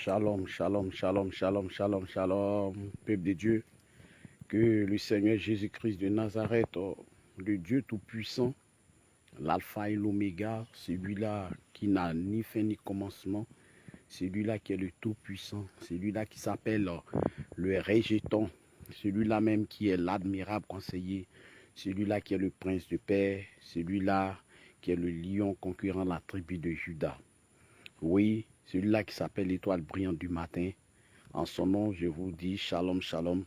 Shalom, shalom, shalom, shalom, shalom, shalom, peuple de Dieu. Que le Seigneur Jésus-Christ de Nazareth, le Dieu Tout-Puissant, l'Alpha et l'Oméga, celui-là qui n'a ni fin ni commencement, celui-là qui est le Tout-Puissant, celui-là qui s'appelle le Régéton, celui-là même qui est l'admirable conseiller, celui-là qui est le prince de paix, celui-là qui est le lion conquérant la tribu de Juda. Oui, celui-là qui s'appelle l'étoile brillante du matin. En son nom, je vous dis shalom, shalom.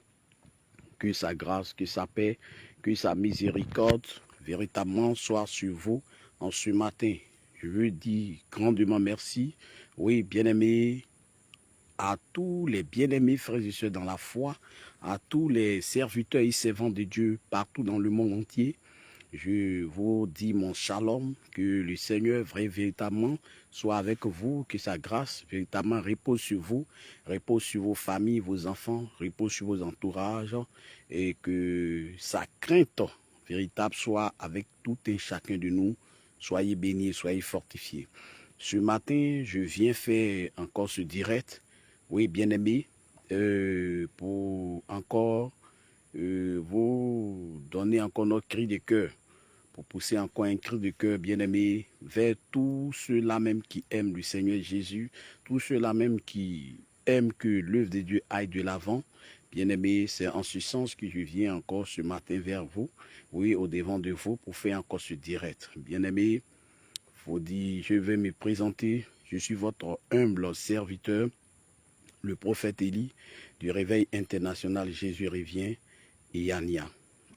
Que sa grâce, que sa paix, que sa miséricorde véritablement soit sur vous en ce matin. Je veux dire grandement merci. Oui, bien-aimés, à tous les bien-aimés frères et sœurs dans la foi, à tous les serviteurs et servants de Dieu partout dans le monde entier. Je vous dis mon shalom, que le Seigneur véritablement soit avec vous, que sa grâce véritablement repose sur vous, repose sur vos familles, vos enfants, repose sur vos entourages, et que sa crainte véritable soit avec tout et chacun de nous. Soyez bénis, soyez fortifiés. Ce matin, je viens faire encore ce direct, oui, bien-aimés, pour encore vous donner encore notre cri de cœur, pour pousser encore un cri de cœur, bien-aimé, vers tous ceux-là même qui aiment le Seigneur Jésus, tous ceux-là même qui aiment que l'œuvre de Dieu aille de l'avant. Bien-aimé, c'est en ce sens que je viens encore ce matin vers vous, oui, au devant de vous, pour faire encore ce direct. Bien-aimé, faut dire, je vais me présenter, je suis votre humble serviteur, le prophète Élie, du Réveil international Jésus revient, et Yania.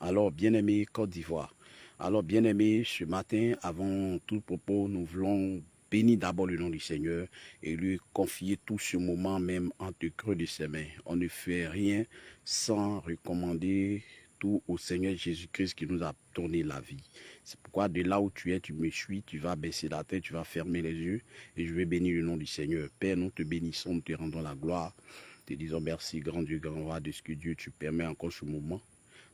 Alors, bien-aimé Côte d'Ivoire, alors, bien-aimés, ce matin, avant tout propos, nous voulons bénir d'abord le nom du Seigneur et lui confier tout ce moment même entre creux de ses mains. On ne fait rien sans recommander tout au Seigneur Jésus-Christ qui nous a donné la vie. C'est pourquoi de là où tu es, tu me suis, tu vas baisser la tête, tu vas fermer les yeux et je vais bénir le nom du Seigneur. Père, nous te bénissons, nous te rendons la gloire. Te disons merci, grand Dieu, grand roi, de ce que Dieu, tu permets encore ce moment.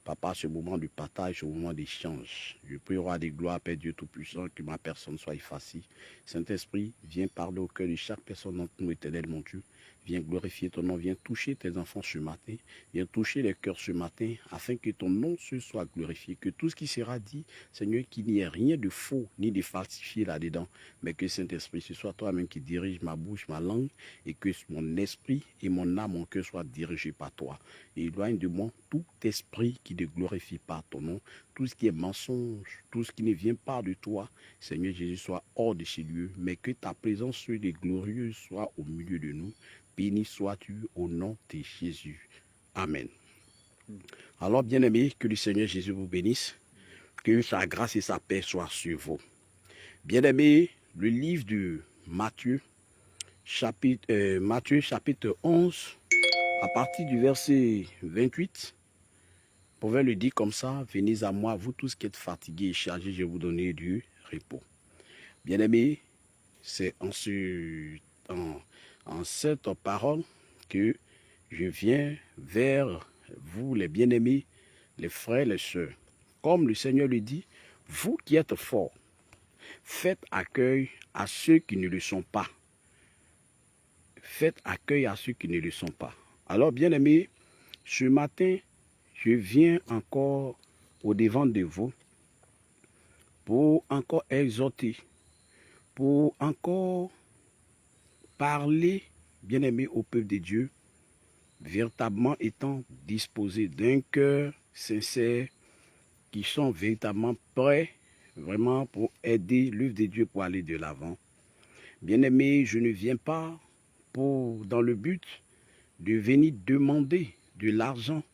Papa, ce moment de partage, ce moment d'échange. Je prie au roi des gloires, Père Dieu Tout-Puissant, que ma personne soit effacée. Saint-Esprit, viens parler au cœur de chaque personne d'entre nous, éternel mon Dieu. Viens glorifier ton nom, viens toucher tes enfants ce matin, viens toucher les cœurs ce matin, afin que ton nom se soit glorifié, que tout ce qui sera dit, Seigneur, qu'il n'y ait rien de faux ni de falsifié là-dedans, mais que Saint-Esprit, ce soit toi-même qui dirige ma bouche, ma langue, et que mon esprit et mon âme, mon cœur soient dirigés par toi. Et éloigne de moi tout esprit qui ne glorifie pas ton nom, tout ce qui est mensonge, tout ce qui ne vient pas de toi, Seigneur Jésus, soit hors de ces lieux, mais que ta présence glorieuse soit au milieu de nous. Béni sois-tu au nom de Jésus. Amen. Alors, bien-aimés, que le Seigneur Jésus vous bénisse, que sa grâce et sa paix soient sur vous. Bien-aimés, le livre de Matthieu, chapitre 11, à partir du verset 28, on pouvait le dire comme ça, venez à moi, vous tous qui êtes fatigués et chargés, je vais vous donner du repos. Bien-aimés, c'est en cette parole que je viens vers vous, les bien-aimés, les frères, les sœurs. Comme le Seigneur le dit, vous qui êtes forts, faites accueil à ceux qui ne le sont pas. Faites accueil à ceux qui ne le sont pas. Alors, bien-aimés, ce matin, je viens encore au devant de vous pour encore exhorter, pour encore parler, bien-aimé, au peuple de Dieu, véritablement étant disposés d'un cœur sincère, qui sont véritablement prêts, vraiment pour aider l'œuvre de Dieu pour aller de l'avant. Bien-aimé, je ne viens pas dans le but de venir demander de l'argent,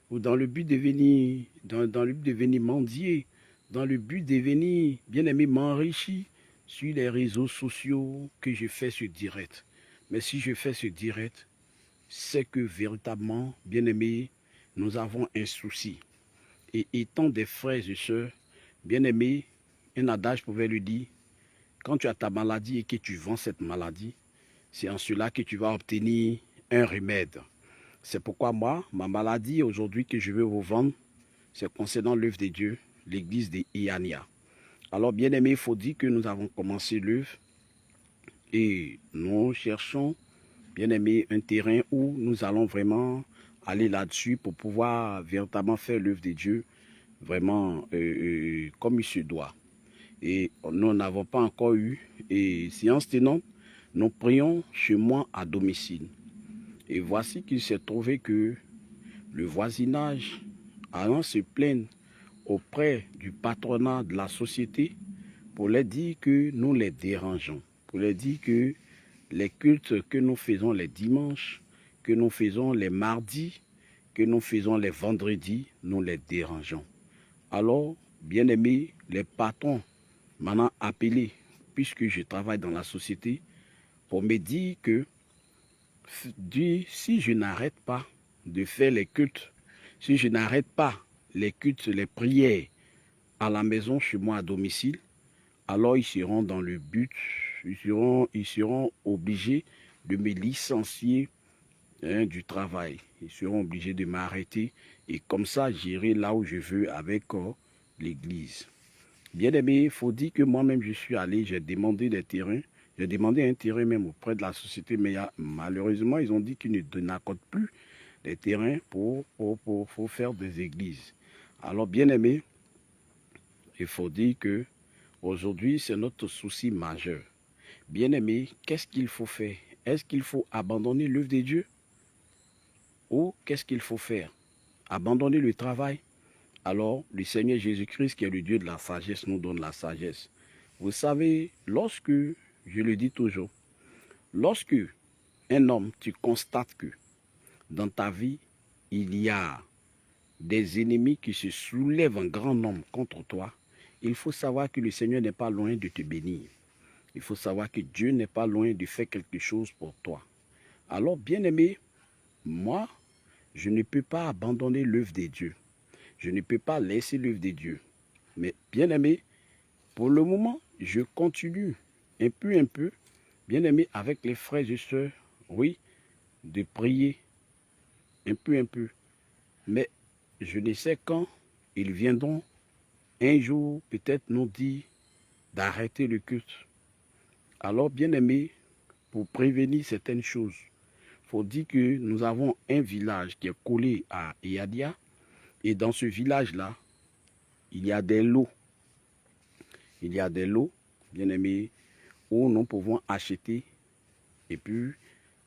ou dans le but de venir, dans le but de venir mendier, dans le but de venir, bien-aimé, m'enrichir sur les réseaux sociaux que je fais ce direct. Mais si je fais ce direct, c'est que véritablement, bien-aimé, nous avons un souci. Et étant des frères et sœurs, bien-aimés, un adage pouvait le dire, quand tu as ta maladie et que tu vends cette maladie, c'est en cela que tu vas obtenir un remède. C'est pourquoi moi, ma maladie aujourd'hui que je veux vous vendre, c'est concernant l'œuvre de Dieu, l'église de Iania. Alors, bien aimé, il faut dire que nous avons commencé l'œuvre et nous cherchons bien-aimé, un terrain où nous allons vraiment aller là-dessus pour pouvoir véritablement faire l'œuvre de Dieu vraiment comme il se doit. Et nous n'avons pas encore eu, et séance tenante, nous prions chez moi à domicile. Et voici qu'il s'est trouvé que le voisinage, allant se plaindre auprès du patronat de la société pour leur dire que nous les dérangeons, pour leur dire que les cultes que nous faisons les dimanches, que nous faisons les mardis, que nous faisons les vendredis, nous les dérangeons. Alors, bien aimé, les patrons m'ont appelé, puisque je travaille dans la société, pour me dire que si je n'arrête pas de faire les cultes, si je n'arrête pas les cultes, les prières à la maison, chez moi à domicile, alors ils seront dans le but, ils seront obligés de me licencier du travail. Ils seront obligés de m'arrêter et comme ça, j'irai là où je veux avec l'église. Bien aimé, il faut dire que moi-même, je suis allé, j'ai demandé des terrains. J'ai demandé un terrain même auprès de la société, mais malheureusement, ils ont dit qu'ils n'accordent plus des terrains pour faire des églises. Alors, bien aimé, il faut dire que aujourd'hui, c'est notre souci majeur. Bien aimé, qu'est-ce qu'il faut faire? Est-ce qu'il faut abandonner l'œuvre de Dieu? Ou qu'est-ce qu'il faut faire? Abandonner le travail? Alors, le Seigneur Jésus-Christ, qui est le Dieu de la sagesse, nous donne la sagesse. Vous savez, lorsque, je le dis toujours, lorsque un homme, tu constates que dans ta vie, il y a des ennemis qui se soulèvent en grand nombre contre toi, il faut savoir que le Seigneur n'est pas loin de te bénir. Il faut savoir que Dieu n'est pas loin de faire quelque chose pour toi. Alors, bien-aimé, moi, je ne peux pas abandonner l'œuvre de Dieu. Je ne peux pas laisser l'œuvre de Dieu. Mais bien-aimé, pour le moment, je continue un peu, bien-aimé, avec les frères et sœurs, oui, de prier un peu. Mais je ne sais quand ils viendront un jour peut-être nous dire d'arrêter le culte. Alors, bien-aimé, pour prévenir certaines choses, il faut dire que nous avons un village qui est collé à Eyadia. Et dans ce village-là, il y a des lots. Il y a des lots, bien-aimés, où nous pouvons acheter et puis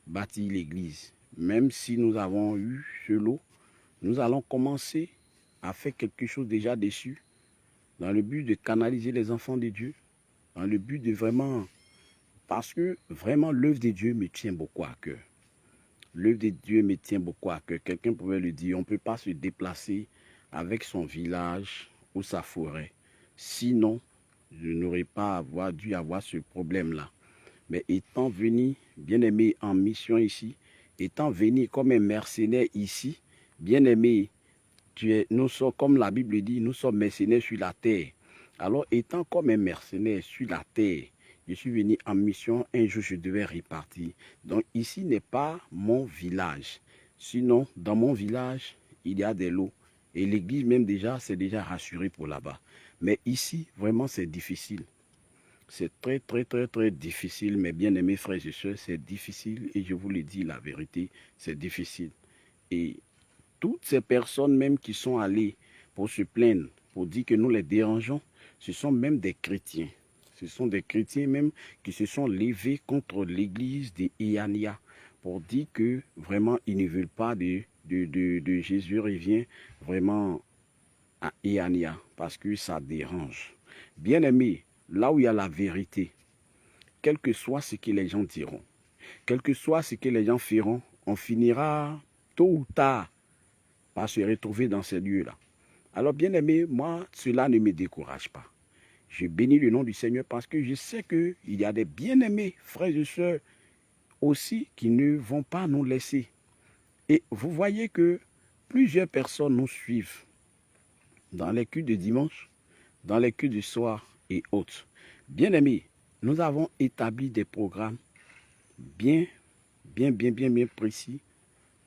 bâtir l'église. Même si nous avons eu ce lot, nous allons commencer à faire quelque chose déjà dessus, dans le but de canaliser les enfants de Dieu, dans le but de vraiment... Parce que vraiment, l'œuvre de Dieu me tient beaucoup à cœur. L'œuvre de Dieu me tient beaucoup à cœur. Quelqu'un pouvait le dire, on ne peut pas se déplacer avec son village ou sa forêt. Sinon, je n'aurais pas dû avoir ce problème-là. Mais étant venu, bien aimé, en mission ici, étant venu comme un mercenaire ici, bien aimé, nous sommes, comme la Bible dit, nous sommes mercenaires sur la terre. Alors, étant comme un mercenaire sur la terre, je suis venu en mission, un jour je devais repartir. Donc ici n'est pas mon village. Sinon, dans mon village, il y a des lots. Et l'église même déjà, c'est déjà rassuré pour là-bas. Mais ici, vraiment, c'est difficile. C'est très difficile, mes bien-aimés frères et sœurs, c'est difficile. Et je vous le dis la vérité, c'est difficile. Et toutes ces personnes même qui sont allées pour se plaindre, pour dire que nous les dérangeons, ce sont même des chrétiens. Ce sont des chrétiens même qui se sont levés contre l'église de Eyadia pour dire que vraiment ils ne veulent pas de Jésus revient vraiment à Eyadia parce que ça dérange. Bien aimé, là où il y a la vérité, quel que soit ce que les gens diront, quel que soit ce que les gens feront, on finira tôt ou tard par se retrouver dans ces lieux-là. Alors bien aimé, moi, cela ne me décourage pas. Je bénis le nom du Seigneur parce que je sais qu'il y a des bien-aimés frères et sœurs aussi qui ne vont pas nous laisser. Et vous voyez que plusieurs personnes nous suivent dans les cultes de dimanche, dans les cultes du soir et autres. Bien aimés, nous avons établi des programmes bien précis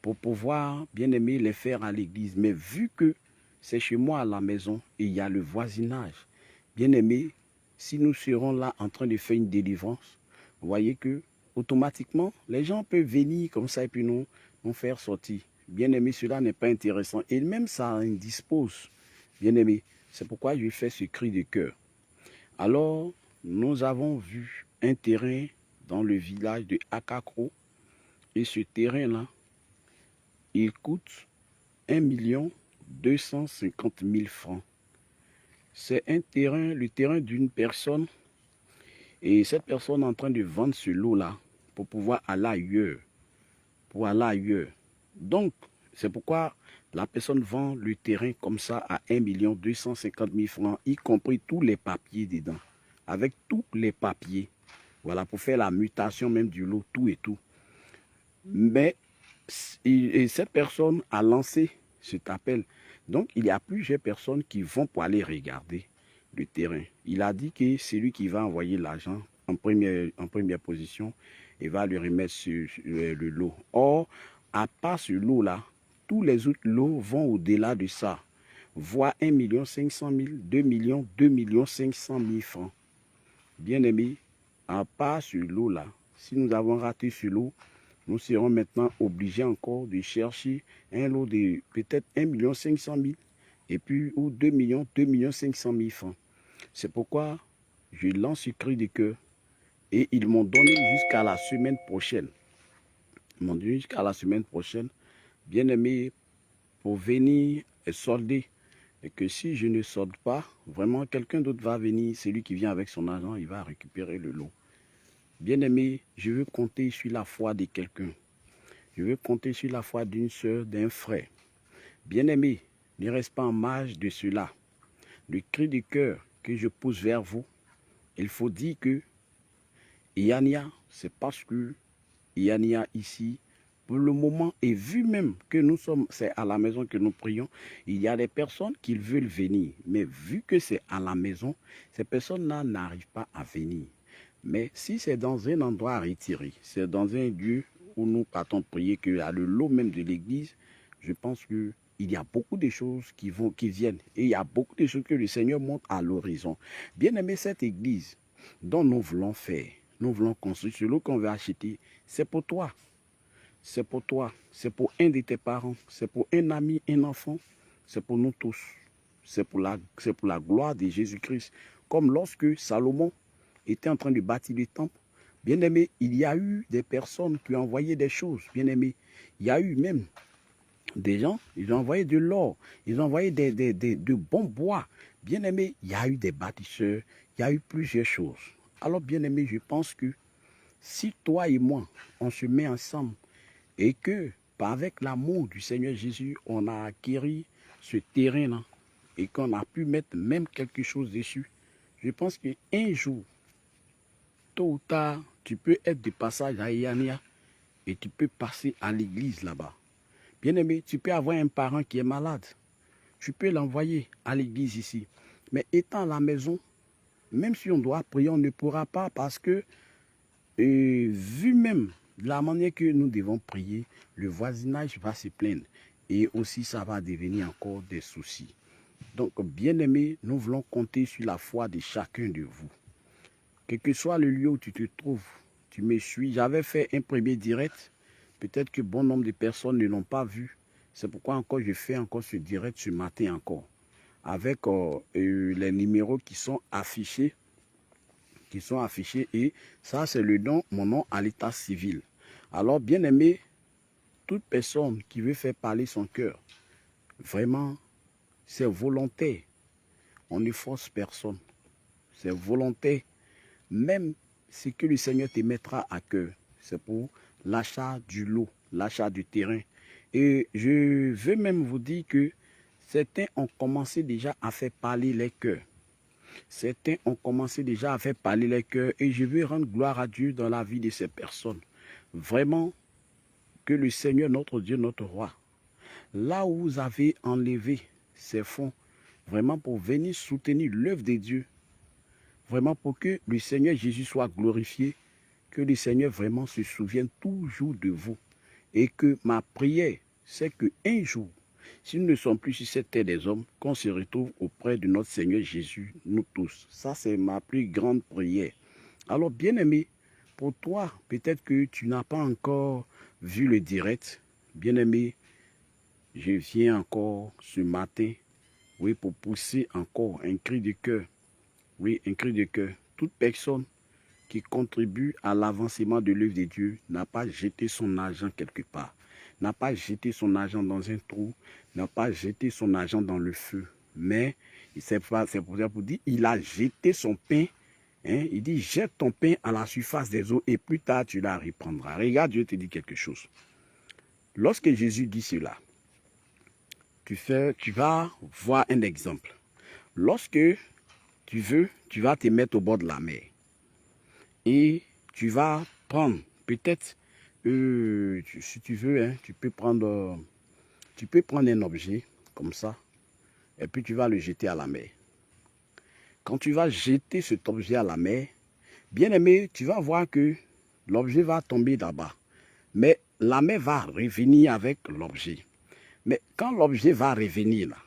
pour pouvoir, bien aimé, les faire à l'église. Mais vu que c'est chez moi à la maison et il y a le voisinage, bien aimé, si nous serons là en train de faire une délivrance, vous voyez que automatiquement, les gens peuvent venir comme ça et puis nous faire sortir. Bien aimé, cela n'est pas intéressant. Et même ça indispose. Bien aimé, c'est pourquoi je fais ce cri de cœur. Alors, nous avons vu un terrain dans le village de Akakro. Et ce terrain-là, il coûte 1 250 000 francs. C'est un terrain, le terrain d'une personne. Et cette personne est en train de vendre ce lot-là pour pouvoir aller ailleurs. Pour aller ailleurs. Donc, c'est pourquoi la personne vend le terrain comme ça à 1 250 000 francs, y compris tous les papiers dedans. Avec tous les papiers. Voilà, pour faire la mutation même du lot, tout et tout. Mais cette personne a lancé cet appel. Donc, il y a plusieurs personnes qui vont pour aller regarder le terrain. Il a dit que c'est lui qui va envoyer l'argent en première position et va lui remettre sur le lot. Or, à part ce lot-là, tous les autres lots vont au-delà de ça. Voire 1 500 000, 2 millions, 2 500 000 francs. Bien aimé, à part ce lot-là, si nous avons raté ce lot, nous serons maintenant obligés encore de chercher un lot de peut-être 1 500 000 et puis ou 2 500 000 francs. C'est pourquoi je lance ce cri de cœur et ils m'ont donné jusqu'à la semaine prochaine. Ils m'ont donné jusqu'à la semaine prochaine, bien aimé, pour venir solder. Et que si je ne solde pas, vraiment quelqu'un d'autre va venir, celui qui vient avec son argent, il va récupérer le lot. Bien-aimé, je veux compter sur la foi de quelqu'un. Je veux compter sur la foi d'une soeur, d'un frère. Bien-aimé, ne reste pas en marge de cela. Le cri du cœur que je pousse vers vous, il faut dire que Yania, c'est parce que Yania ici, pour le moment, et vu même que nous sommes, c'est à la maison que nous prions, il y a des personnes qui veulent venir. Mais vu que c'est à la maison, ces personnes-là n'arrivent pas à venir. Mais si c'est dans un endroit retiré, c'est dans un lieu où nous partons prier, qu'il y a le lot même de l'église, je pense qu'il y a beaucoup de choses qui viennent. Et il y a beaucoup de choses que le Seigneur montre à l'horizon. Bien aimé, cette église dont nous voulons faire, nous voulons construire, ce lot qu'on veut acheter, c'est pour toi. C'est pour toi, c'est pour un de tes parents, c'est pour un ami, un enfant, c'est pour nous tous. C'est pour la gloire de Jésus-Christ. Comme lorsque Salomon était en train de bâtir le temple, bien aimé, il y a eu des personnes qui ont envoyé des choses, bien aimé. Il y a eu même des gens, ils ont envoyé de l'or, ils ont envoyé de bons bois. Bien aimé, il y a eu des bâtisseurs, il y a eu plusieurs choses. Alors bien aimé, je pense que si toi et moi, on se met ensemble, et que, avec l'amour du Seigneur Jésus, on a acquis ce terrain-là et qu'on a pu mettre même quelque chose dessus, je pense qu'un jour, tôt ou tard, tu peux être de passage à Yania et tu peux passer à l'église là-bas. Bien aimé, tu peux avoir un parent qui est malade. Tu peux l'envoyer à l'église ici. Mais étant à la maison, même si on doit prier, on ne pourra pas parce que, vu même la manière que nous devons prier, le voisinage va se plaindre. Et aussi, ça va devenir encore des soucis. Donc, bien aimé, nous voulons compter sur la foi de chacun de vous. Quel que soit le lieu où tu te trouves, tu me suis. J'avais fait un premier direct. Peut-être que bon nombre de personnes ne l'ont pas vu. C'est pourquoi encore je fais encore ce direct ce matin encore. Avec les numéros qui sont affichés. Et ça, c'est le nom, mon nom à l'état civil. Alors, bien aimé, toute personne qui veut faire parler son cœur, vraiment, c'est volontaire. On ne force personne. C'est volontaire. Même ce que le Seigneur te mettra à cœur, c'est pour l'achat du lot, l'achat du terrain. Et je veux même vous dire que certains ont commencé déjà à faire parler les cœurs. Certains ont commencé déjà à faire parler les cœurs et je veux rendre gloire à Dieu dans la vie de ces personnes. Vraiment, que le Seigneur, notre Dieu, notre roi, là où vous avez enlevé ces fonds, vraiment pour venir soutenir l'œuvre de Dieu, vraiment pour que le Seigneur Jésus soit glorifié, que le Seigneur vraiment se souvienne toujours de vous. Et que ma prière, c'est qu'un jour, si nous ne sommes plus sur cette terre des hommes, qu'on se retrouve auprès de notre Seigneur Jésus, nous tous. Ça, c'est ma plus grande prière. Alors, bien-aimés, pour toi, peut-être que tu n'as pas encore vu le direct. Bien-aimé, je viens encore ce matin, oui, pour pousser encore un cri de cœur. Oui, un cri de cœur. Toute personne qui contribue à l'avancement de l'œuvre de Dieu n'a pas jeté son argent quelque part, n'a pas jeté son argent dans un trou, n'a pas jeté son argent dans le feu. Mais c'est pour dire, il a jeté son pain. Hein, il dit, jette ton pain à la surface des eaux et plus tard tu la reprendras. Regarde, Dieu te dit quelque chose. Lorsque Jésus dit cela, tu vas voir un exemple. Lorsque tu vas te mettre au bord de la mer. Et tu vas prendre, peut-être, si tu veux, hein, tu peux prendre un objet comme ça, et puis tu vas le jeter à la mer. Quand tu vas jeter cet objet à la mer, bien aimé, tu vas voir que l'objet va tomber là-bas. Mais la mer va revenir avec l'objet. Mais quand l'objet va revenir là,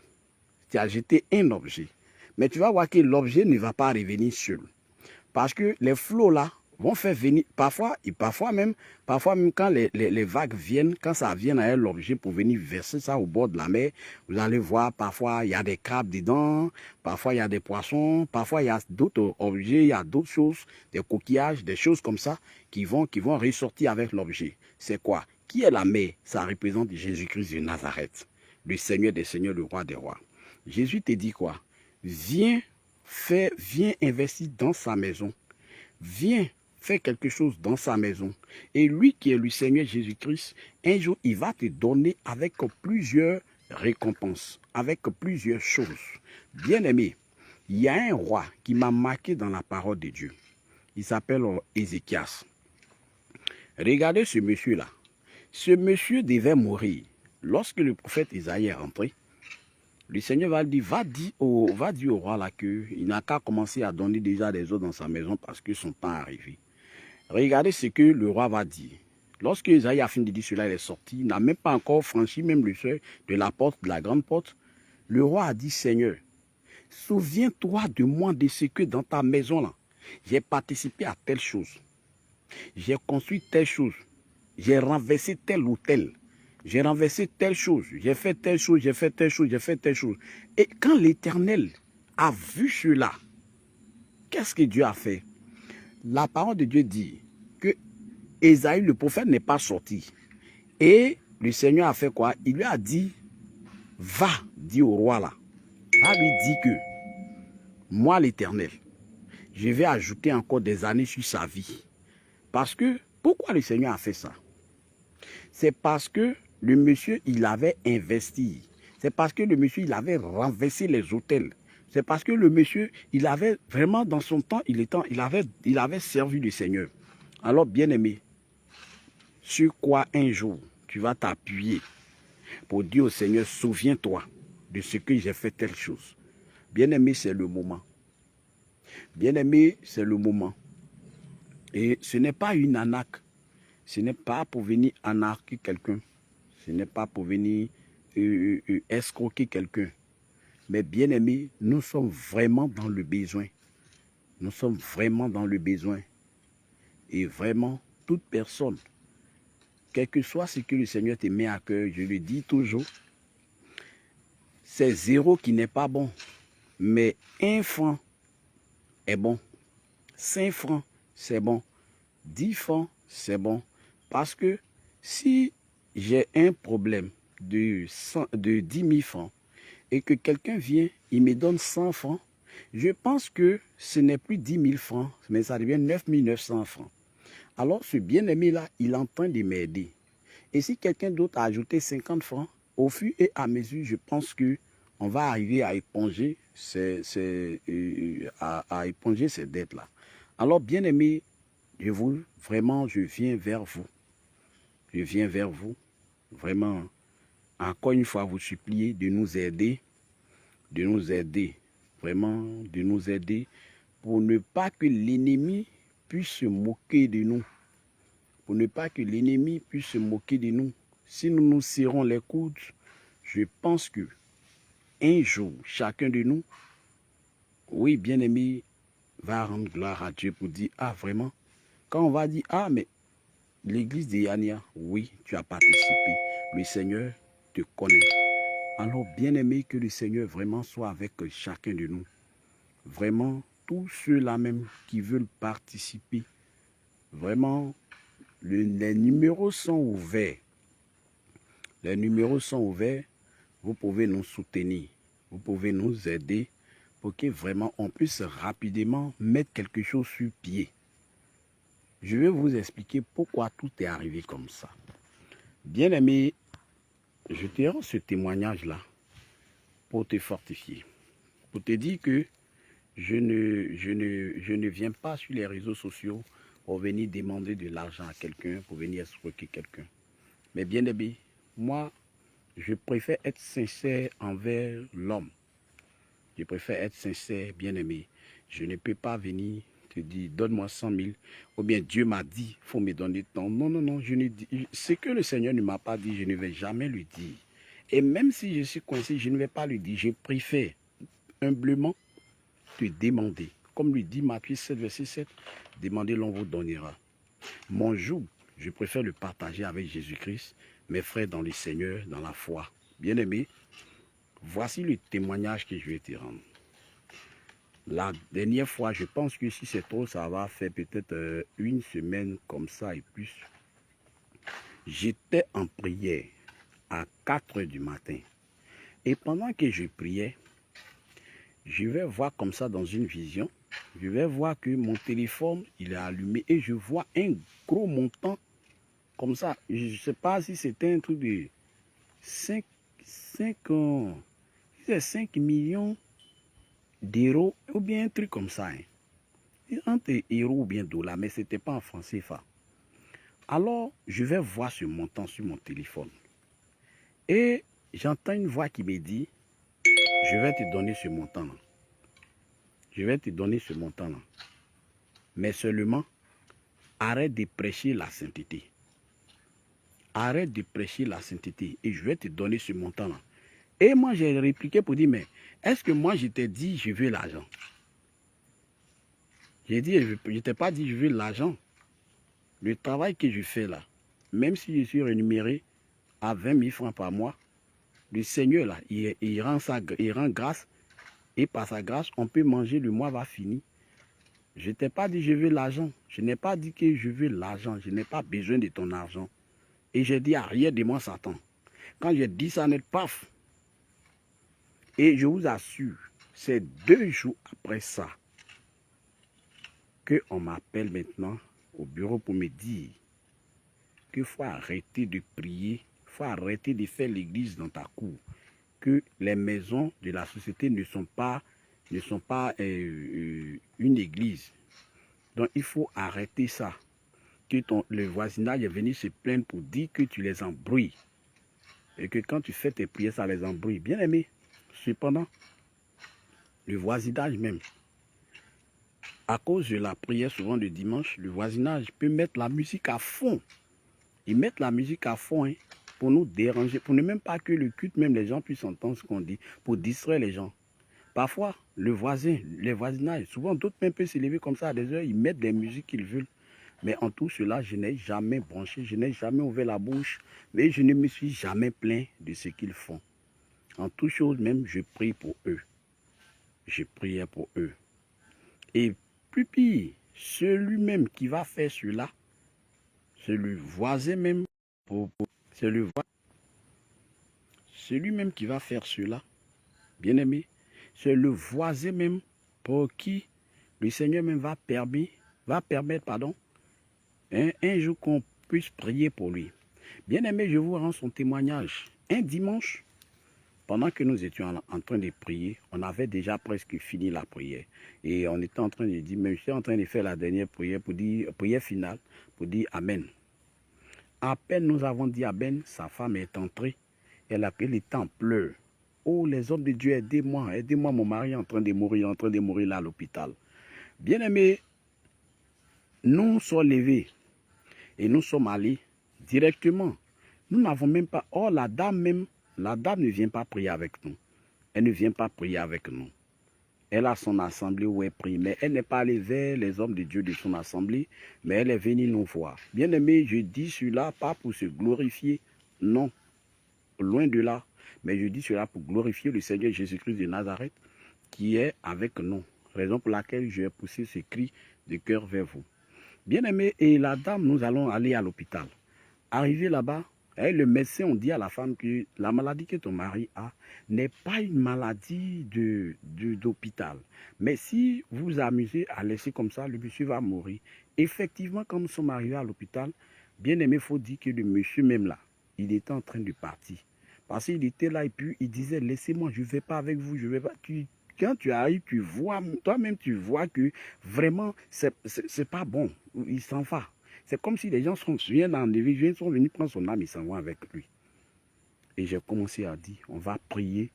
tu as jeté un objet. Mais tu vas voir que l'objet ne va pas revenir seul. Parce que les flots là vont faire venir, parfois même quand les vagues viennent, quand ça vient à l'objet pour venir verser ça au bord de la mer, vous allez voir, parfois il y a des crabes dedans, parfois il y a des poissons, parfois il y a d'autres objets, il y a d'autres choses, des coquillages, des choses comme ça qui vont ressortir avec l'objet. C'est quoi? Qui est la mer? Ça représente Jésus-Christ de Nazareth, le Seigneur des Seigneurs, le Roi des Rois. Jésus te dit quoi? Viens investir dans sa maison. Viens faire quelque chose dans sa maison. Et lui qui est le Seigneur Jésus-Christ, un jour, il va te donner avec plusieurs récompenses, avec plusieurs choses. Bien-aimé, il y a un roi qui m'a marqué dans la parole de Dieu. Il s'appelle Ézéchias. Regardez ce monsieur-là. Ce monsieur devait mourir. Lorsque le prophète Isaïe est rentré, le Seigneur va dire, va dire au roi là qu'il n'a qu'à commencer à donner déjà des eaux dans sa maison parce que son temps est arrivé. Regardez ce que le roi va dire. Lorsque Isaïe a fini de dire cela, il est sorti, il n'a même pas encore franchi même le seuil de la porte, de la grande porte. Le roi a dit, Seigneur, souviens-toi de moi de ce que dans ta maison là, j'ai participé à telle chose. J'ai construit telle chose. J'ai renversé tel ou tel. J'ai renversé telle chose, j'ai fait telle chose, j'ai fait telle chose, j'ai fait telle chose. Et quand l'Éternel a vu cela, qu'est-ce que Dieu a fait? La parole de Dieu dit que Ésaïe, le prophète, n'est pas sorti. Et le Seigneur a fait quoi? Il lui a dit, va, dit au roi là, va lui dire que, moi l'Éternel, je vais ajouter encore des années sur sa vie. Parce que, pourquoi le Seigneur a fait ça? C'est parce que le monsieur, il avait investi. C'est parce que le monsieur, il avait renversé les hôtels. C'est parce que le monsieur, il avait vraiment dans son temps, il avait servi le Seigneur. Alors, bien-aimé, sur quoi un jour tu vas t'appuyer pour dire au Seigneur, souviens-toi de ce que j'ai fait telle chose. Bien-aimé, c'est le moment. Bien-aimé, c'est le moment. Et ce n'est pas une arnaque. Ce n'est pas pour venir anarquer quelqu'un. Ce n'est pas pour venir escroquer quelqu'un. Mais bien aimé, nous sommes vraiment dans le besoin. Nous sommes vraiment dans le besoin. Et vraiment, toute personne, quel que soit ce que le Seigneur te met à cœur, je le dis toujours, c'est 0 qui n'est pas bon. Mais 1 franc est bon. 5 francs, c'est bon. 10 francs, c'est bon. Parce que si j'ai un problème de 10 000 francs et que quelqu'un vient, il me donne 100 francs, je pense que ce n'est plus 10 000 francs, mais ça devient 9 900 francs. Alors ce bien-aimé-là, il est en train de m'aider. Et si quelqu'un d'autre a ajouté 50 francs, au fur et à mesure, je pense qu'on va arriver à éponger à éponger ces dettes-là. Alors bien-aimé, je viens vers vous. Je viens vers vous, vraiment, encore une fois, vous supplier de nous aider, vraiment, de nous aider pour ne pas que l'ennemi puisse se moquer de nous, pour ne pas que l'ennemi puisse se moquer de nous. Si nous nous serrons les coudes, je pense que un jour, chacun de nous, oui, bien-aimé, va rendre gloire à Dieu pour dire, ah vraiment, Quand on va dire, ah, mais l'église de Yania, oui, tu as participé. Le Seigneur te connaît. Alors, bien aimé, que le Seigneur vraiment soit avec chacun de nous. Vraiment, tous ceux-là même qui veulent participer, vraiment, les numéros sont ouverts. Les numéros sont ouverts. Vous pouvez nous soutenir. Vous pouvez nous aider pour que vraiment on puisse rapidement mettre quelque chose sur pied. Je vais vous expliquer pourquoi tout est arrivé comme ça. Bien aimé, je te rends ce témoignage-là pour te fortifier. Pour te dire que je ne viens pas sur les réseaux sociaux pour venir demander de l'argent à quelqu'un, pour venir escroquer quelqu'un. Mais bien aimé, moi, je préfère être sincère envers l'homme. Je préfère être sincère, bien aimé. Je ne peux pas venir te dire, donne-moi 100 000, ou bien Dieu m'a dit, il faut me donner tant. Non, non, non, je ne dis, ce que le Seigneur ne m'a pas dit, je ne vais jamais lui dire. Et même si je suis coincé, je ne vais pas lui dire. Je préfère humblement te demander. Comme lui dit Matthieu 7, verset 7, demandez, l'on vous donnera. Mon joug, je préfère le partager avec Jésus-Christ, mes frères dans le Seigneur, dans la foi. Bien aimé, voici le témoignage que je vais te rendre. La dernière fois, je pense que si c'est trop, ça va faire peut-être une semaine comme ça et plus. J'étais en prière à 4 heures du matin. Et pendant que je priais, je vais voir comme ça dans une vision, je vais voir que mon téléphone, il est allumé et je vois un gros montant comme ça. Je ne sais pas si c'était un truc de 5 millions d'euros ou bien un truc comme ça. Hein. Entre euros ou bien dollars, mais ce n'était pas en franc CFA. Alors, je vais voir ce montant sur mon téléphone. Et j'entends une voix qui me dit, je vais te donner ce montant-là. Je vais te donner ce montant-là. Mais seulement, arrête de prêcher la sainteté. Arrête de prêcher la sainteté et je vais te donner ce montant-là. Et moi, j'ai répliqué pour dire, mais est-ce que moi, je t'ai dit, je veux l'argent? J'ai dit, je ne t'ai pas dit, je veux l'argent. Le travail que je fais là, même si je suis rémunéré à 20 000 francs par mois, le Seigneur là, il rend grâce. Et par sa grâce, on peut manger, le mois va finir. Je ne t'ai pas dit, je veux l'argent. Je n'ai pas dit que je veux l'argent. Je n'ai pas besoin de ton argent. Et j'ai dit, arrière de moi, Satan. Quand j'ai dit ça net, paf. Et je vous assure, c'est 2 jours après ça qu'on m'appelle maintenant au bureau pour me dire qu'il faut arrêter de prier, il faut arrêter de faire l'église dans ta cour, que les maisons de la société ne sont pas une église. Donc il faut arrêter ça. Que le voisinage est venu se plaindre pour dire que tu les embrouilles. Et que quand tu fais tes prières, ça les embrouille. Bien aimé. Cependant, le voisinage même, à cause de la prière souvent le dimanche, le voisinage peut mettre la musique à fond. Ils mettent la musique à fond hein, pour nous déranger, pour ne même pas que le culte, même les gens puissent entendre ce qu'on dit, pour distraire les gens. Parfois, les voisinages, souvent d'autres même peuvent s'élever comme ça à des heures, ils mettent des musiques qu'ils veulent. Mais en tout cela, je n'ai jamais branché, je n'ai jamais ouvert la bouche, mais je ne me suis jamais plaint de ce qu'ils font. En toute chose même, je prie pour eux. Je priais pour eux. Et plus pire, celui-même qui va faire cela, c'est le voisin même, celui-même qui va faire cela, bien aimé, c'est le voisin même pour qui le Seigneur même va permettre, un jour qu'on puisse prier pour lui. Bien aimé, je vous rends son témoignage. Un dimanche, pendant que nous étions en train de prier, on avait déjà presque fini la prière. Et on était en train de dire, mais j'étais en train de faire la dernière prière, prière finale, pour dire Amen. À peine nous avons dit Amen, sa femme est entrée. Elle était en pleurs. Oh, les hommes de Dieu, aidez-moi, aidez-moi, mon mari est en train de mourir là à l'hôpital. Bien aimé, nous sommes levés et nous sommes allés directement. Nous n'avons même pas, la dame ne vient pas prier avec nous. Elle ne vient pas prier avec nous. Elle a son assemblée où elle prie, mais elle n'est pas allée vers les hommes de Dieu de son assemblée, mais elle est venue nous voir. Bien-aimé, je dis cela pas pour se glorifier, non, loin de là, mais je dis cela pour glorifier le Seigneur Jésus-Christ de Nazareth qui est avec nous. Raison pour laquelle je vais pousser ce cri de cœur vers vous. Bien-aimé, et la dame, nous allons aller à l'hôpital. Arrivé là-bas, le médecin, on dit à la femme que la maladie que ton mari a n'est pas une maladie d'hôpital. Mais si vous vous amusez à laisser comme ça, le monsieur va mourir. Effectivement, quand nous sommes arrivés à l'hôpital, bien aimé, il faut dire que le monsieur même là, il était en train de partir. Parce qu'il était là et puis il disait, laissez-moi, je ne vais pas avec vous, je ne vais pas. Quand tu arrives, tu vois, toi-même tu vois que vraiment, c'est pas bon. Il s'en va. C'est comme si les gens viennent enlever, sont venus prendre son âme et s'en vont avec lui. Et j'ai commencé à dire, on va prier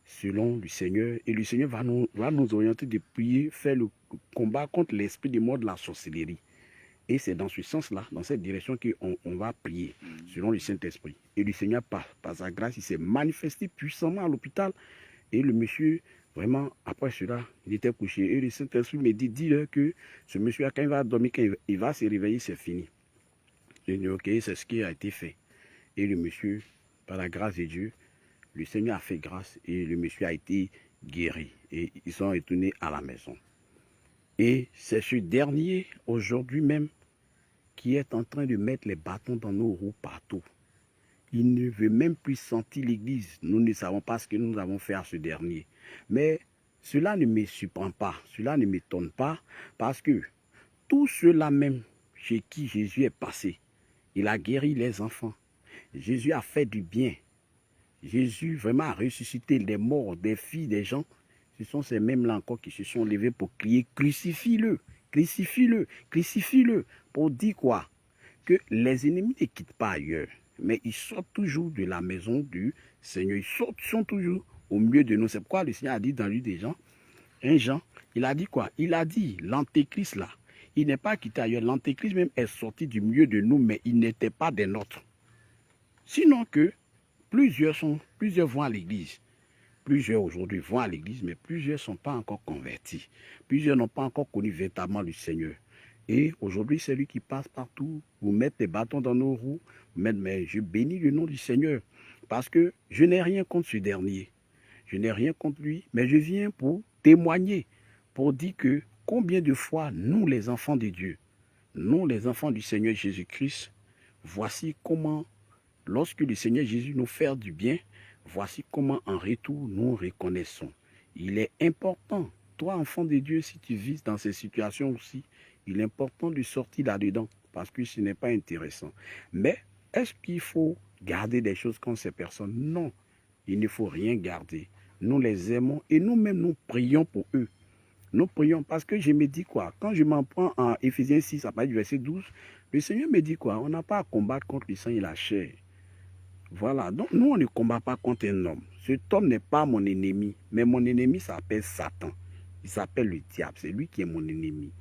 selon le Seigneur. Et le Seigneur va nous orienter de prier, faire le combat contre l'esprit de mort de la sorcellerie. Et c'est dans ce sens-là, dans cette direction qu'on va prier, selon le Saint-Esprit. Et le Seigneur, par sa grâce, il s'est manifesté puissamment à l'hôpital. Et le monsieur, vraiment, après cela, il était couché. Et le Saint-Esprit me dit, dis-leur que ce monsieur, quand il va dormir, quand il va se réveiller, c'est fini. J'ai dit, ok, c'est ce qui a été fait. Et le monsieur, par la grâce de Dieu, le Seigneur a fait grâce et le monsieur a été guéri. Et ils sont retournés à la maison. Et c'est ce dernier, aujourd'hui même, qui est en train de mettre les bâtons dans nos roues partout. Il ne veut même plus sentir l'église. Nous ne savons pas ce que nous avons fait à ce dernier. Mais cela ne me surprend pas, cela ne m'étonne pas, parce que tous ceux-là même chez qui Jésus est passé, il a guéri les enfants. Jésus a fait du bien. Jésus vraiment a ressuscité des morts, des filles, des gens. Ce sont ces mêmes-là encore qui se sont levés pour crier « Crucifie-le, crucifie-le, crucifie-le » pour dire quoi? Que les ennemis ne quittent pas ailleurs, mais ils sortent toujours de la maison du Seigneur. Ils sont toujours au milieu de nous. C'est pourquoi le Seigneur a dit dans lui des gens, un Jean, il a dit quoi? Il a dit, l'antéchrist là, il n'est pas quitté ailleurs. L'antéchrist même est sorti du milieu de nous, mais il n'était pas des nôtres. Sinon que plusieurs vont à l'église. Plusieurs aujourd'hui vont à l'église, mais plusieurs ne sont pas encore convertis. Plusieurs n'ont pas encore connu véritablement le Seigneur. Et aujourd'hui, c'est lui qui passe partout, vous mettez des bâtons dans nos roues, mais je bénis le nom du Seigneur, parce que je n'ai rien contre ce dernier. Je n'ai rien contre lui, mais je viens pour témoigner, pour dire que combien de fois nous, les enfants de Dieu, nous, les enfants du Seigneur Jésus-Christ, voici comment, lorsque le Seigneur Jésus nous fait du bien, voici comment en retour nous reconnaissons. Il est important, toi, enfant de Dieu, si tu vis dans ces situations aussi, il est important de sortir là-dedans, parce que ce n'est pas intéressant. Mais est-ce qu'il faut garder des choses comme ces personnes? Non, il ne faut rien garder. Nous les aimons et nous-mêmes, nous prions pour eux. Nous prions parce que je me dis quoi? Quand je m'en prends en Éphésiens 6, à partir du verset 12, le Seigneur me dit quoi? On n'a pas à combattre contre le sang et la chair. Voilà, donc nous, on ne combat pas contre un homme. Cet homme n'est pas mon ennemi, mais mon ennemi s'appelle Satan. Il s'appelle le diable, c'est lui qui est mon ennemi.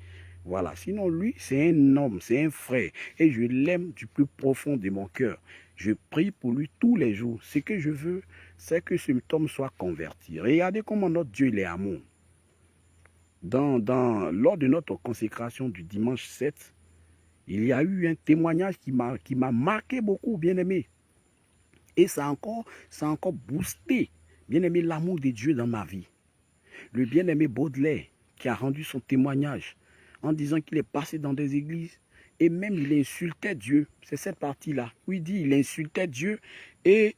Voilà, sinon lui, c'est un homme, c'est un frère. Et je l'aime du plus profond de mon cœur. Je prie pour lui tous les jours. Ce que je veux, c'est que cet homme soit converti. Regardez comment notre Dieu, il est amour. Lors de notre consécration du dimanche 7, il y a eu un témoignage qui m'a marqué beaucoup, bien aimé. Et ça a encore boosté, bien aimé, l'amour de Dieu dans ma vie. Le bien-aimé Baudelaire, qui a rendu son témoignage en disant qu'il est passé dans des églises et même il insultait Dieu. C'est cette partie-là où il dit qu'il insultait Dieu et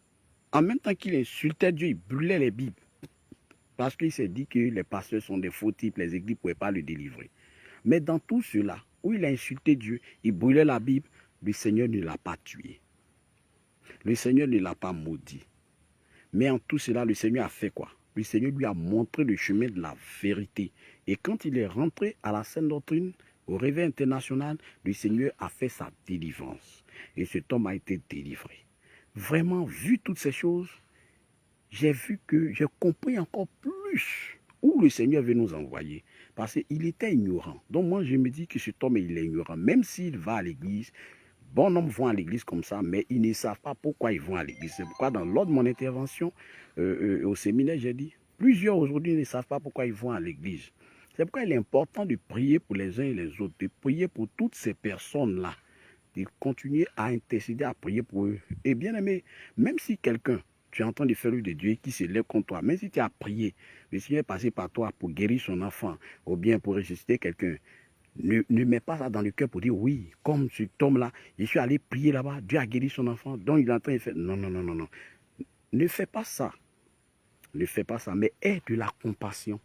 en même temps qu'il insultait Dieu, il brûlait les Bibles. Parce qu'il s'est dit que les pasteurs sont des faux types, les églises ne pouvaient pas le délivrer. Mais dans tout cela, où il a insulté Dieu, il brûlait la Bible, le Seigneur ne l'a pas tué. Le Seigneur ne l'a pas maudit. Mais en tout cela, le Seigneur a fait quoi? Le Seigneur lui a montré le chemin de la vérité. Et quand il est rentré à la Sainte Doctrine, au Réveil international, le Seigneur a fait sa délivrance. Et cet homme a été délivré. Vraiment, vu toutes ces choses, j'ai compris encore plus où le Seigneur veut nous envoyer. Parce qu'il était ignorant. Donc moi, je me dis que cet homme, il est ignorant. Même s'il va à l'église, bon nombre vont à l'église comme ça, mais ils ne savent pas pourquoi ils vont à l'église. C'est pourquoi dans l'ordre de mon intervention au séminaire, j'ai dit, Plusieurs aujourd'hui ne savent pas pourquoi ils vont à l'église. C'est pourquoi il est important de prier pour les uns et les autres, de prier pour toutes ces personnes-là, de continuer à intercéder, à prier pour eux. Et bien aimé, même si quelqu'un, tu es en train de faire de Dieu qui se lève contre toi, même si tu as prié, le Seigneur est passé par toi pour guérir son enfant, ou bien pour ressusciter quelqu'un, ne mets pas ça dans le cœur pour dire oui, comme cet homme-là, je suis allé prier là-bas, Dieu a guéri son enfant, donc il est en train de faire. Non, non, non, non, non. Ne fais pas ça. Ne fais pas ça, mais aie de la compassion,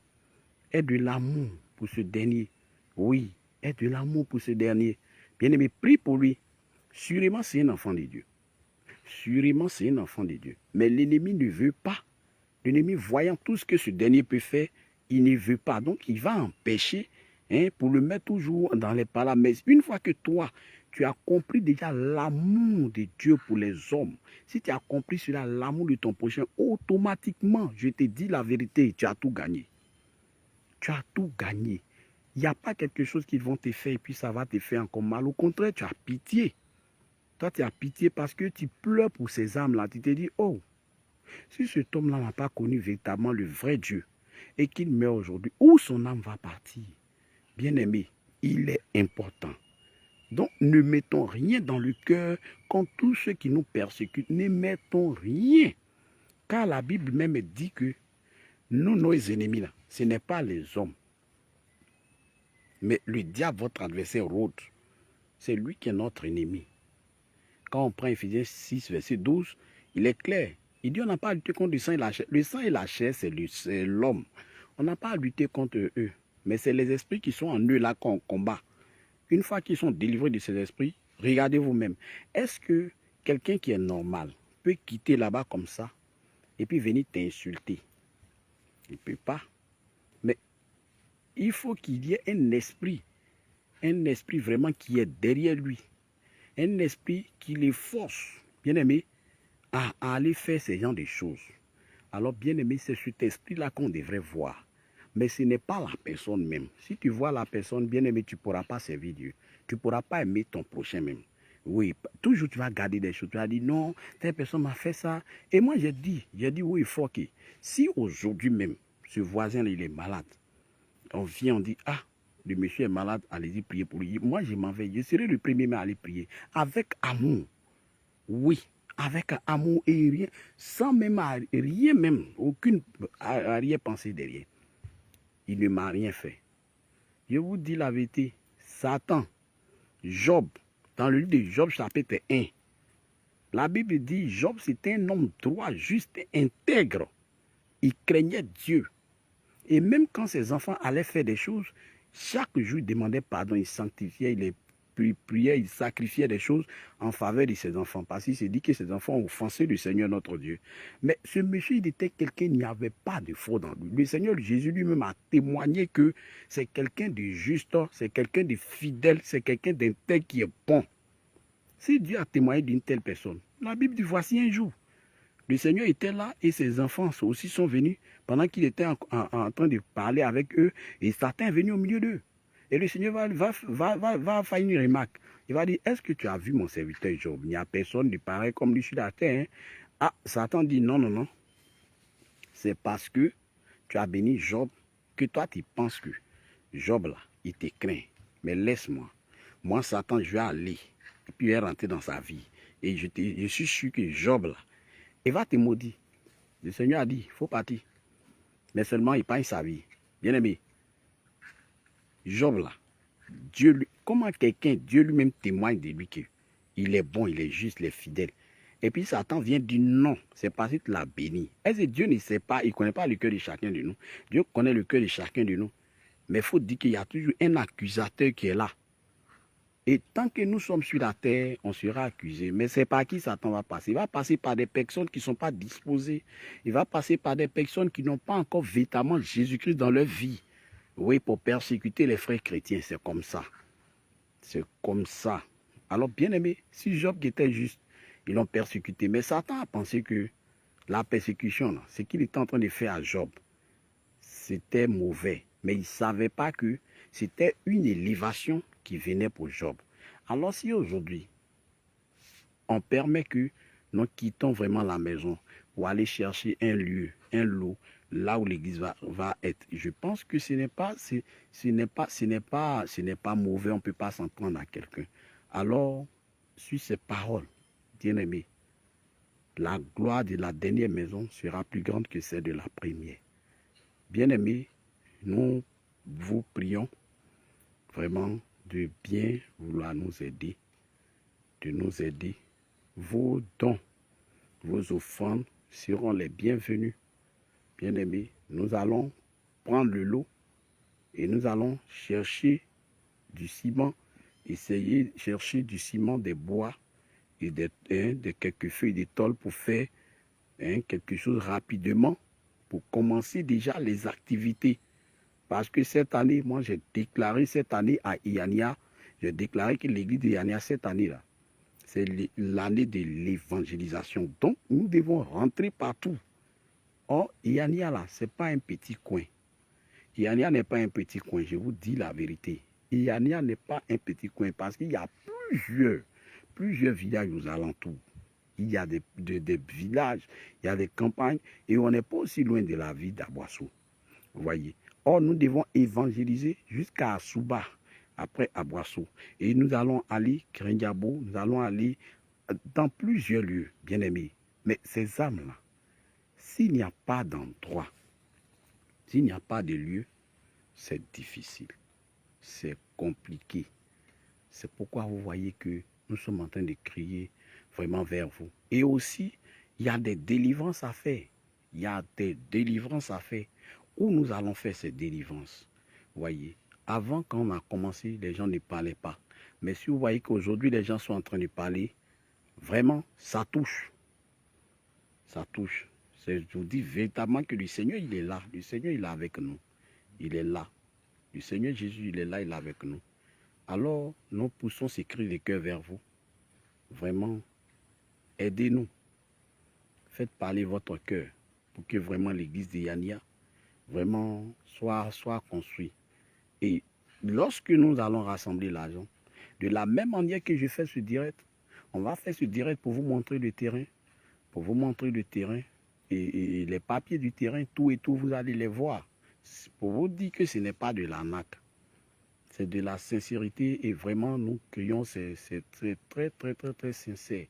aie de l'amour pour ce dernier. Oui, aie de l'amour pour ce dernier. Bien-aimé, prie pour lui. Sûrement, c'est un enfant de Dieu. Sûrement, c'est un enfant de Dieu. Mais l'ennemi ne veut pas. L'ennemi, voyant tout ce que ce dernier peut faire, il ne veut pas. Donc, il va empêcher pour le mettre toujours dans les palas. Mais une fois que toi, tu as compris déjà l'amour de Dieu pour les hommes, si tu as compris cela, l'amour de ton prochain, automatiquement, je te dis la vérité, tu as tout gagné. Tu as tout gagné. Il n'y a pas quelque chose qu'ils vont te faire et puis ça va te faire encore mal. Au contraire, tu as pitié. Toi, tu as pitié parce que tu pleures pour ces âmes-là. Tu te dis, oh, si cet homme-là n'a pas connu véritablement le vrai Dieu et qu'il meurt aujourd'hui, où son âme va partir? Bien-aimé, il est important. Donc, ne mettons rien dans le cœur contre tous ceux qui nous persécutent. Ne mettons rien. Car la Bible même dit que nous, nos ennemis, là, ce n'est pas les hommes. Mais le diable, votre adversaire, rôde. C'est lui qui est notre ennemi. Quand on prend Ephésiens 6, verset 12, il est clair. Il dit on n'a pas à lutter contre le sang et la chair. Le sang et la chair, c'est l'homme. On n'a pas à lutter contre eux. Mais c'est les esprits qui sont en eux là qu'on combat. Une fois qu'ils sont délivrés de ces esprits, regardez vous-même. Est-ce que quelqu'un qui est normal peut quitter là-bas comme ça et puis venir t'insulter? Il ne peut pas. Mais il faut qu'il y ait un esprit vraiment qui est derrière lui. Un esprit qui les force, bien aimé, à aller faire ce genre de choses. Alors, bien aimé, c'est cet esprit-là qu'on devrait voir. Mais ce n'est pas la personne même. Si tu vois la personne, bien aimé, tu ne pourras pas servir Dieu. Tu ne pourras pas aimer ton prochain même. Oui, toujours tu vas garder des choses. Tu vas dire non, telle personne m'a fait ça. Et moi, j'ai dit oui, il faut que si aujourd'hui même, ce voisin, il est malade, on vient, on dit, ah, le monsieur est malade, allez-y prier pour lui. Moi, je m'en vais. Je serai le premier à aller prier. Avec amour. Oui, avec amour et rien, sans même rien même, aucune arrière-pensée derrière. Il ne m'a rien fait. Je vous dis la vérité, Satan, Job, dans le livre de Job chapitre 1, la Bible dit, Job c'était un homme droit, juste, intègre. Il craignait Dieu. Et même quand ses enfants allaient faire des choses, chaque jour il demandait pardon, il sanctifiait, il priait, il sacrifiait des choses en faveur de ses enfants. Parce qu'il s'est dit que ses enfants ont offensé le Seigneur notre Dieu. Mais ce monsieur, il était quelqu'un, il n'y avait pas de faux dans lui. Le Seigneur Jésus lui-même a témoigné que c'est quelqu'un de juste, c'est quelqu'un de fidèle, c'est quelqu'un d'intègre qui est bon. Si Dieu a témoigné d'une telle personne, la Bible dit voici un jour. Le Seigneur était là et ses enfants aussi sont venus pendant qu'il était en train de parler avec eux et Satan est venu au milieu d'eux. Et le Seigneur va faire une remarque. Il va dire, est-ce que tu as vu mon serviteur Job? Il n'y a personne de pareil comme lui sur la terre. Hein? Ah, Satan dit, non, non, non. C'est parce que tu as béni Job que toi tu penses que Job là, il te craint. Mais laisse-moi. Moi, Satan, je vais aller. Et puis il va rentrer dans sa vie. Et je suis sûr que Job là, il va te maudire. Le Seigneur a dit, il faut partir. Mais seulement il paye sa vie. Bien aimé, Job là, comment Dieu lui-même témoigne de lui qu'il est bon, il est juste, il est fidèle. Et puis Satan vient dire non, c'est parce qu'il l'a béni. Est-ce que Dieu ne sait pas, il ne connaît pas le cœur de chacun de nous. Dieu connaît le cœur de chacun de nous. Mais il faut dire qu'il y a toujours un accusateur qui est là. Et tant que nous sommes sur la terre, on sera accusé. Mais c'est par qui Satan va passer? Il va passer par des personnes qui ne sont pas disposées. Il va passer par des personnes qui n'ont pas encore véritablement Jésus-Christ dans leur vie. Oui, pour persécuter les frères chrétiens, c'est comme ça. C'est comme ça. Alors, bien aimé, si Job qui était juste, ils l'ont persécuté. Mais Satan a pensé que la persécution, ce qu'il était en train de faire à Job, c'était mauvais. Mais il ne savait pas que c'était une élévation qui venait pour Job. Alors si aujourd'hui, on permet que nous quittons vraiment la maison pour aller chercher un lieu, un lot, là où l'église va être. Je pense que ce n'est pas mauvais, on ne peut pas s'en prendre à quelqu'un. Alors, sur ces paroles, bien-aimés, la gloire de la dernière maison sera plus grande que celle de la première. Bien-aimés, nous vous prions vraiment de bien vouloir nous aider, de nous aider. Vos dons, vos offrandes seront les bienvenus. Bien-aimés, nous allons prendre le lot et nous allons chercher du ciment, essayer de chercher du ciment, des bois et de quelques feuilles de tôle pour faire quelque chose rapidement, pour commencer déjà les activités. Parce que cette année, moi j'ai déclaré cette année à Iania, j'ai déclaré que l'église d'Iania cette année-là, c'est l'année de l'évangélisation. Donc nous devons rentrer partout. Or, Iania là, ce n'est pas un petit coin. Iania n'est pas un petit coin, je vous dis la vérité. Iania n'est pas un petit coin parce qu'il y a plusieurs villages aux alentours. Il y a des villages, il y a des campagnes et on n'est pas aussi loin de la ville d'Aboissou. Vous voyez. Or, nous devons évangéliser jusqu'à Souba, après Aboissou. Et nous allons aller, Krendiabo, nous allons aller dans plusieurs lieux, bien aimés. Mais ces âmes-là, s'il n'y a pas d'endroit, s'il n'y a pas de lieu, c'est difficile, c'est compliqué. C'est pourquoi vous voyez que nous sommes en train de crier vraiment vers vous. Et aussi, il y a des délivrances à faire. Il y a des délivrances à faire. Où nous allons faire ces délivrances? Voyez, avant, quand on a commencé, les gens ne parlaient pas. Mais si vous voyez qu'aujourd'hui, les gens sont en train de parler, vraiment, ça touche. Ça touche. Je vous dis véritablement que le Seigneur, il est là. Le Seigneur, il est avec nous. Il est là. Le Seigneur Jésus, il est là, il est avec nous. Alors, nous poussons ces cris de cœur vers vous. Vraiment, aidez-nous. Faites parler votre cœur pour que vraiment l'église de Yania vraiment soit construite. Et lorsque nous allons rassembler l'argent, de la même manière que je fais ce direct, on va faire ce direct pour vous montrer le terrain, pour vous montrer le terrain et les papiers du terrain, tout et tout, vous allez les voir. Pour vous dire que ce n'est pas de l'arnaque. C'est de la sincérité et vraiment nous crions, c'est très sincère.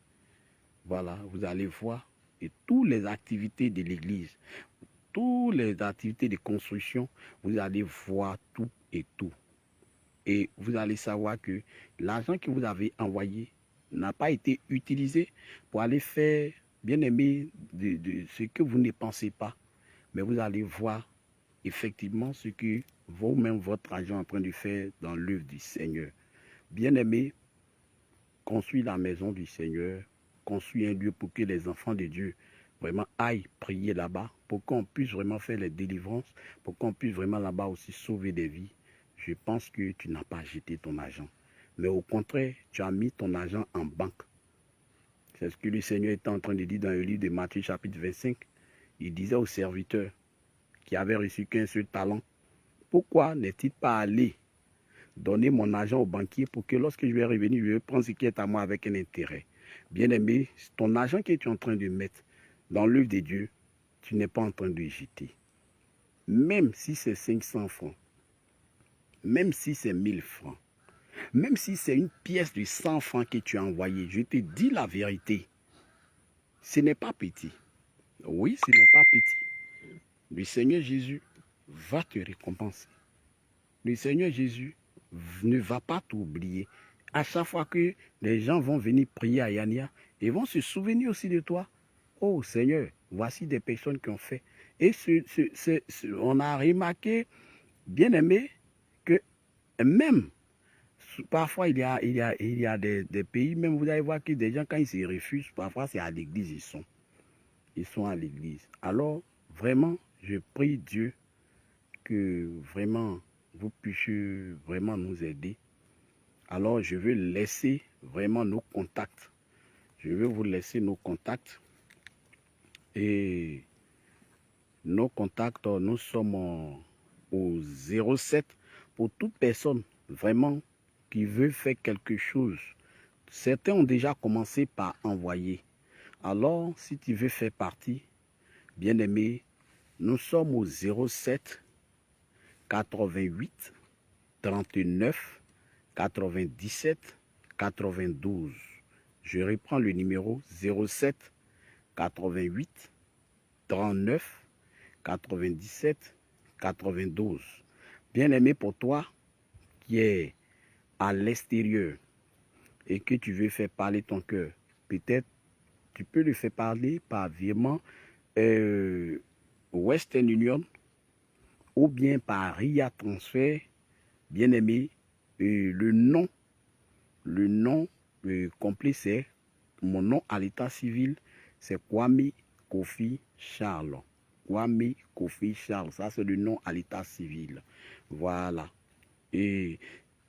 Voilà, vous allez voir. Et toutes les activités de l'église, toutes les activités de construction, vous allez voir tout et tout. Et vous allez savoir que l'argent que vous avez envoyé n'a pas été utilisé pour aller faire, bien aimé, de ce que vous ne pensez pas. Mais vous allez voir effectivement ce que vous-même, votre argent est en train de faire dans l'œuvre du Seigneur. Bien-aimé, construis la maison du Seigneur, construis un lieu pour que les enfants de Dieu vraiment aillent prier là-bas, pour qu'on puisse vraiment faire les délivrances, pour qu'on puisse vraiment là-bas aussi sauver des vies. Je pense que tu n'as pas jeté ton argent, mais au contraire, tu as mis ton argent en banque. C'est ce que le Seigneur était en train de dire dans le livre de Matthieu chapitre 25. Il disait aux serviteurs qui avaient reçu qu'un seul talent, pourquoi n'est-il pas allé donner mon argent au banquier pour que lorsque je vais revenir, je vais prendre ce qui est à moi avec un intérêt? Bien-aimé, ton argent que tu es en train de mettre dans l'œuvre de Dieu, tu n'es pas en train de jeter. Même si c'est 500 francs, même si c'est 1000 francs, même si c'est une pièce de 100 francs que tu as envoyée, je te dis la vérité, ce n'est pas petit. Oui, ce n'est pas petit. Le Seigneur Jésus va te récompenser. Le Seigneur Jésus ne va pas t'oublier. À chaque fois que les gens vont venir prier à Yania, ils vont se souvenir aussi de toi. Oh Seigneur, voici des personnes qui ont fait. Et on a remarqué, bien aimé, que même, parfois il y a des pays, même vous allez voir que des gens, quand ils se refusent, parfois c'est à l'église, ils sont à l'église. Alors, vraiment, je prie Dieu que vraiment vous puissiez vraiment nous aider. Alors, je veux laisser vraiment nos contacts. Je veux vous laisser nos contacts. Et nos contacts, nous sommes au 07 pour toute personne vraiment qui veut faire quelque chose. Certains ont déjà commencé par envoyer. Alors, si tu veux faire partie, bien aimé, Nous sommes au 07 88 39 97 92. Je reprends le numéro 07 88 39 97 92. Bien-aimé, pour toi qui est à l'extérieur et que tu veux faire parler ton cœur, peut-être tu peux le faire parler par virement Western Union ou bien par RIA Transfer. Bien-aimé, le nom complet, c'est mon nom à l'état civil, c'est Kwame Kofi Charles. Kwame Kofi Charles, ça c'est le nom à l'état civil. Voilà. Et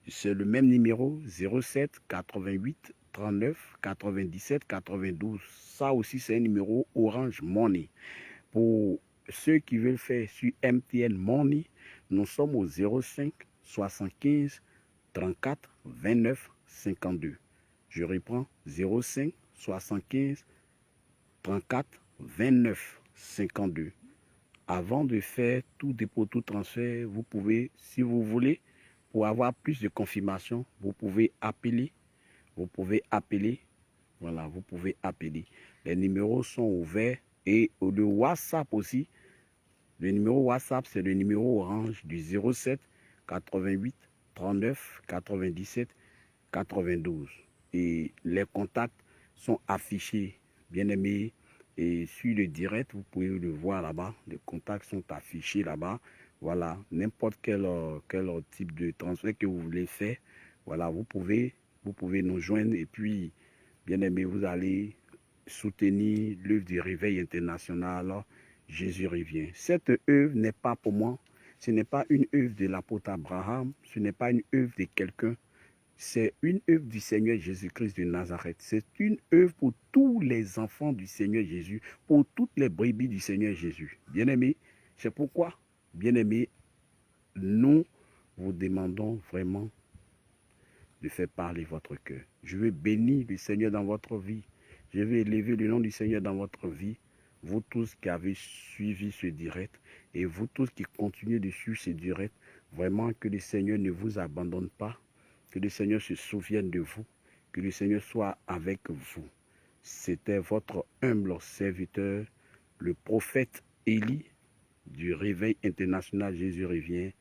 c'est le même numéro, 07 88 39 97 92. Ça aussi, c'est un numéro Orange Money. Pour ceux qui veulent faire sur MTN Money, nous sommes au 05 75 34 29 52. Je reprends, 05 75 34 29 52. Avant de faire tout dépôt, tout transfert, vous pouvez, si vous voulez, pour avoir plus de confirmation, vous pouvez appeler. Voilà, vous pouvez appeler. Les numéros sont ouverts et le WhatsApp aussi. Le numéro WhatsApp, c'est le numéro orange du 07 88 39 97 92. Et les contacts sont affichés, bien aimés. Et sur le direct, vous pouvez le voir là-bas. Les contacts sont affichés là-bas. Voilà, n'importe quel type de transfert que vous voulez faire. Voilà, vous pouvez nous joindre. Et puis, bien aimé, vous allez soutenir l'œuvre du réveil international. Jésus revient. Cette œuvre n'est pas pour moi. Ce n'est pas une œuvre de l'apôtre Abraham. Ce n'est pas une œuvre de quelqu'un. C'est une œuvre du Seigneur Jésus-Christ de Nazareth. C'est une œuvre pour tous les enfants du Seigneur Jésus, pour toutes les brebis du Seigneur Jésus. Bien-aimés, c'est pourquoi, bien-aimés, nous vous demandons vraiment de faire parler votre cœur. Je veux bénir le Seigneur dans votre vie. Je veux élever le nom du Seigneur dans votre vie. Vous tous qui avez suivi ce direct et vous tous qui continuez de suivre ce direct, vraiment que le Seigneur ne vous abandonne pas. Que le Seigneur se souvienne de vous, que le Seigneur soit avec vous. C'était votre humble serviteur, le prophète Élie du Réveil International Jésus Revient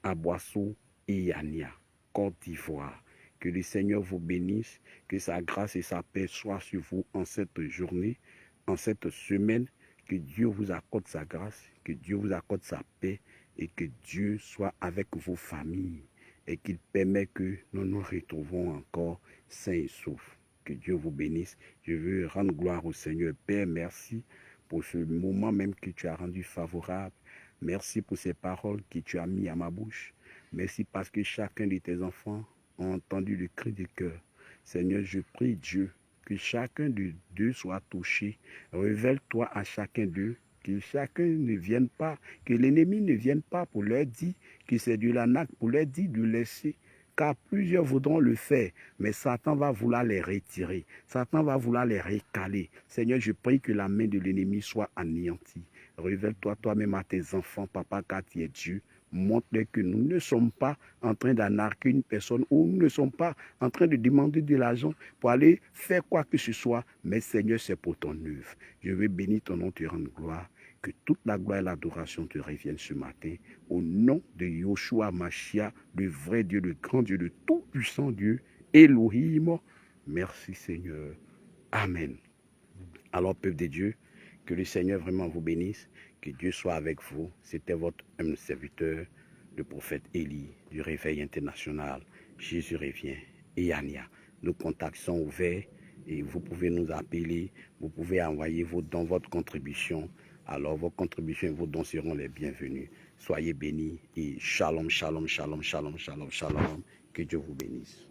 à Boissou et Yania, Côte d'Ivoire. Que le Seigneur vous bénisse, que sa grâce et sa paix soient sur vous en cette journée, en cette semaine. Que Dieu vous accorde sa grâce, que Dieu vous accorde sa paix et que Dieu soit avec vos familles. Et qu'il permet que nous nous retrouvons encore sains et saufs. Que Dieu vous bénisse. Je veux rendre gloire au Seigneur. Père, merci pour ce moment même que tu as rendu favorable. Merci pour ces paroles que tu as mis à ma bouche. Merci parce que chacun de tes enfants a entendu le cri du cœur. Seigneur, je prie Dieu que chacun d'eux soit touché. Révèle-toi à chacun d'eux. Que chacun ne vienne pas, que l'ennemi ne vienne pas pour leur dire que c'est de l'arnaque, pour leur dire de laisser. Car plusieurs voudront le faire, mais Satan va vouloir les retirer. Satan va vouloir les recaler. Seigneur, je prie que la main de l'ennemi soit anéantie. Révèle-toi toi-même à tes enfants, papa, car tu es Dieu. Montre-leur que nous ne sommes pas en train d'arnaquer une personne ou nous ne sommes pas en train de demander de l'argent pour aller faire quoi que ce soit. Mais Seigneur, c'est pour ton œuvre. Je veux bénir ton nom, te rendre gloire. Que toute la gloire et l'adoration te reviennent ce matin. Au nom de Yoshua Mashiach, le vrai Dieu, le grand Dieu, le tout-puissant Dieu, Elohim. Merci Seigneur. Amen. Alors, peuple de Dieu, que le Seigneur vraiment vous bénisse. Que Dieu soit avec vous. C'était votre humble serviteur, le prophète Élie du Réveil International. Jésus revient. Et Yania. Nos contacts sont ouverts et vous pouvez nous appeler. Vous pouvez envoyer vos dons, votre contribution. Alors vos contributions et vos dons seront les bienvenus. Soyez bénis et shalom, shalom, shalom, shalom, shalom, shalom. Que Dieu vous bénisse.